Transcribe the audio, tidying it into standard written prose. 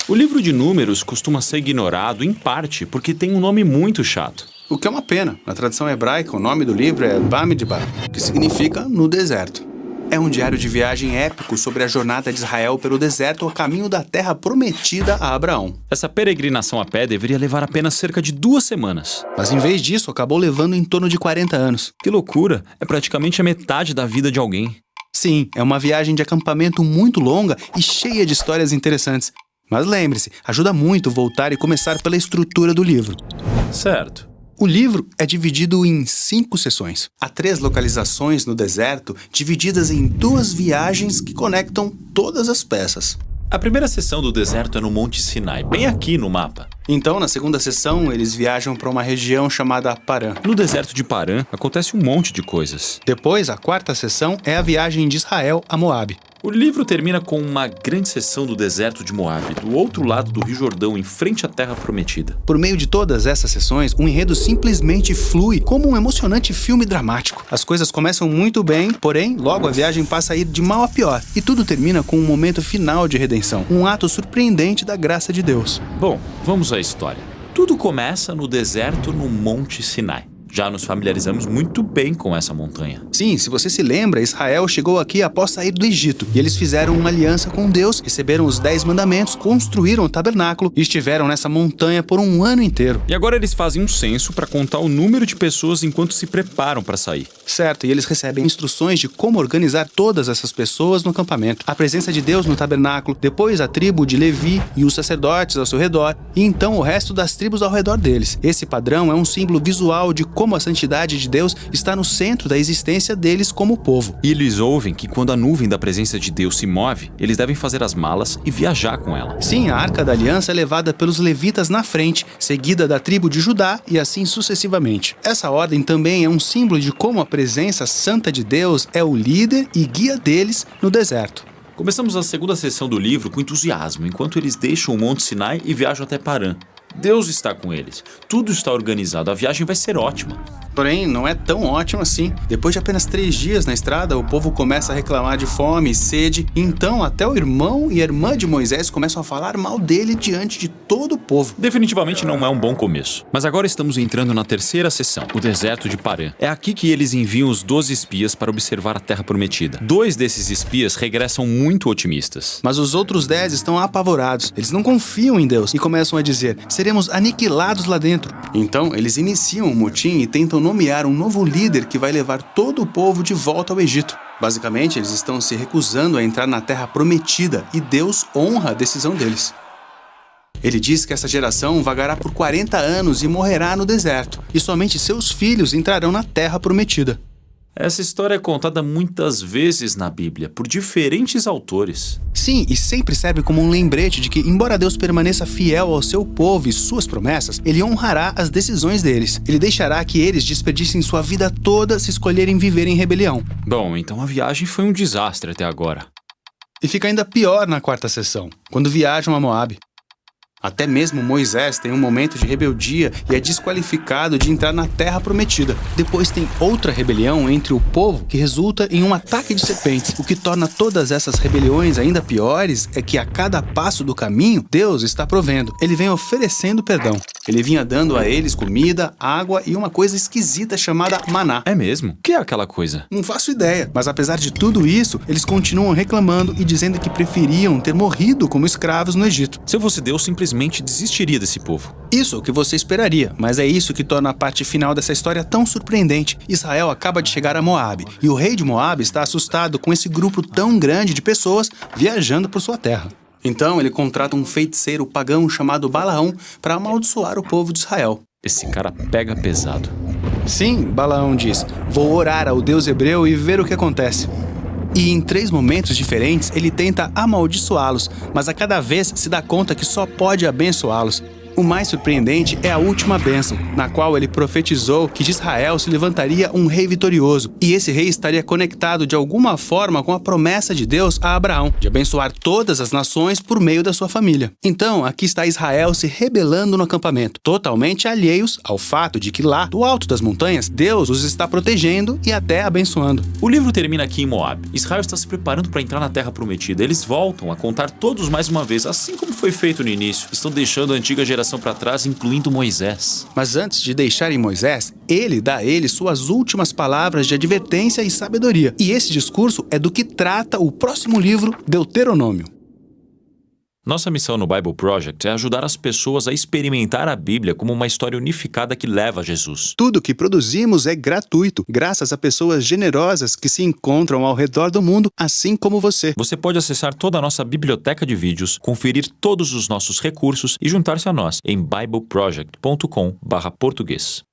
O livro de Números costuma ser ignorado, em parte, porque tem um nome muito chato. O que é uma pena. Na tradição hebraica, o nome do livro é Bamidbar, que significa no deserto. É um diário de viagem épico sobre a jornada de Israel pelo deserto ao caminho da terra prometida a Abraão. Essa peregrinação a pé deveria levar apenas cerca de 2 semanas. Mas em vez disso, acabou levando em torno de 40 anos. Que loucura! É praticamente a metade da vida de alguém. Sim, é uma viagem de acampamento muito longa e cheia de histórias interessantes. Mas lembre-se, ajuda muito voltar e começar pela estrutura do livro. Certo. O livro é dividido em 5 sessões. Há 3 localizações no deserto, divididas em 2 viagens que conectam todas as peças. A primeira sessão do deserto é no Monte Sinai, bem aqui no mapa. Então, na segunda sessão, eles viajam para uma região chamada Parã. No deserto de Parã, acontece um monte de coisas. Depois, a 4ª sessão é a viagem de Israel a Moabe. O livro termina com uma grande seção do deserto de Moabe, do outro lado do Rio Jordão, em frente à Terra Prometida. Por meio de todas essas sessões, o enredo simplesmente flui como um emocionante filme dramático. As coisas começam muito bem, porém, logo a viagem passa a ir de mal a pior. E tudo termina com um momento final de redenção, um ato surpreendente da graça de Deus. Bom, vamos à história. Tudo começa no deserto no Monte Sinai. Já nos familiarizamos muito bem com essa montanha. Sim, se você se lembra, Israel chegou aqui após sair do Egito. E eles fizeram uma aliança com Deus, receberam os 10 mandamentos, construíram o tabernáculo e estiveram nessa montanha por um ano inteiro. E agora eles fazem um censo para contar o número de pessoas enquanto se preparam para sair. Certo, e eles recebem instruções de como organizar todas essas pessoas no acampamento. A presença de Deus no tabernáculo, depois a tribo de Levi e os sacerdotes ao seu redor, e então o resto das tribos ao redor deles. Esse padrão é um símbolo visual de como a santidade de Deus está no centro da existência deles como povo. E eles ouvem que quando a nuvem da presença de Deus se move, eles devem fazer as malas e viajar com ela. Sim, a Arca da Aliança é levada pelos levitas na frente, seguida da tribo de Judá e assim sucessivamente. Essa ordem também é um símbolo de como a presença santa de Deus é o líder e guia deles no deserto. Começamos a segunda sessão do livro com entusiasmo, enquanto eles deixam o Monte Sinai e viajam até Parã. Deus está com eles. Tudo está organizado. A viagem vai ser ótima. Porém, não é tão ótimo assim. Depois de apenas 3 dias na estrada, o povo começa a reclamar de fome e sede. Então, até o irmão e a irmã de Moisés começam a falar mal dele diante de todo o povo. Definitivamente não é um bom começo. Mas agora estamos entrando na terceira sessão, o deserto de Parã. É aqui que eles enviam os 12 espias para observar a Terra Prometida. 2 desses espias regressam muito otimistas. Mas os outros 10 estão apavorados. Eles não confiam em Deus e começam a dizer: seremos aniquilados lá dentro. Então, eles iniciam um motim e tentam nomear um novo líder que vai levar todo o povo de volta ao Egito. Basicamente, eles estão se recusando a entrar na Terra Prometida e Deus honra a decisão deles. Ele diz que essa geração vagará por 40 anos e morrerá no deserto, e somente seus filhos entrarão na Terra Prometida. Essa história é contada muitas vezes na Bíblia, por diferentes autores. Sim, e sempre serve como um lembrete de que, embora Deus permaneça fiel ao seu povo e suas promessas, Ele honrará as decisões deles. Ele deixará que eles desperdicem sua vida toda se escolherem viver em rebelião. Bom, então a viagem foi um desastre até agora. E fica ainda pior na 4ª sessão, quando viajam a Moabe. Até mesmo Moisés tem um momento de rebeldia e é desqualificado de entrar na Terra Prometida. Depois tem outra rebelião entre o povo que resulta em um ataque de serpentes. O que torna todas essas rebeliões ainda piores é que a cada passo do caminho, Deus está provendo. Ele vem oferecendo perdão. Ele vinha dando a eles comida, água e uma coisa esquisita chamada maná. É mesmo? O que é aquela coisa? Não faço ideia, mas apesar de tudo isso, eles continuam reclamando e dizendo que preferiam ter morrido como escravos no Egito. Se eu fosse Deus, simplesmente desistiria desse povo. Isso é o que você esperaria, mas é isso que torna a parte final dessa história tão surpreendente. Israel acaba de chegar a Moabe, e o rei de Moabe está assustado com esse grupo tão grande de pessoas viajando por sua terra. Então ele contrata um feiticeiro pagão chamado Balaão para amaldiçoar o povo de Israel. Esse cara pega pesado. Sim, Balaão diz: vou orar ao Deus hebreu e ver o que acontece. E em 3 momentos diferentes ele tenta amaldiçoá-los, mas a cada vez se dá conta que só pode abençoá-los. O mais surpreendente é a última bênção, na qual ele profetizou que de Israel se levantaria um rei vitorioso, e esse rei estaria conectado de alguma forma com a promessa de Deus a Abraão, de abençoar todas as nações por meio da sua família. Então, aqui está Israel se rebelando no acampamento, totalmente alheios ao fato de que lá, do alto das montanhas, Deus os está protegendo e até abençoando. O livro termina aqui em Moabe. Israel está se preparando para entrar na Terra Prometida. Eles voltam a contar todos mais uma vez, assim como foi feito no início. Estão deixando a antiga geração para trás, incluindo Moisés. Mas antes de deixarem Moisés, ele dá a eles suas últimas palavras de advertência e sabedoria. E esse discurso é do que trata o próximo livro, Deuteronômio. Nossa missão no Bible Project é ajudar as pessoas a experimentar a Bíblia como uma história unificada que leva a Jesus. Tudo que produzimos é gratuito, graças a pessoas generosas que se encontram ao redor do mundo, assim como você. Você pode acessar toda a nossa biblioteca de vídeos, conferir todos os nossos recursos e juntar-se a nós em bibleproject.com/português.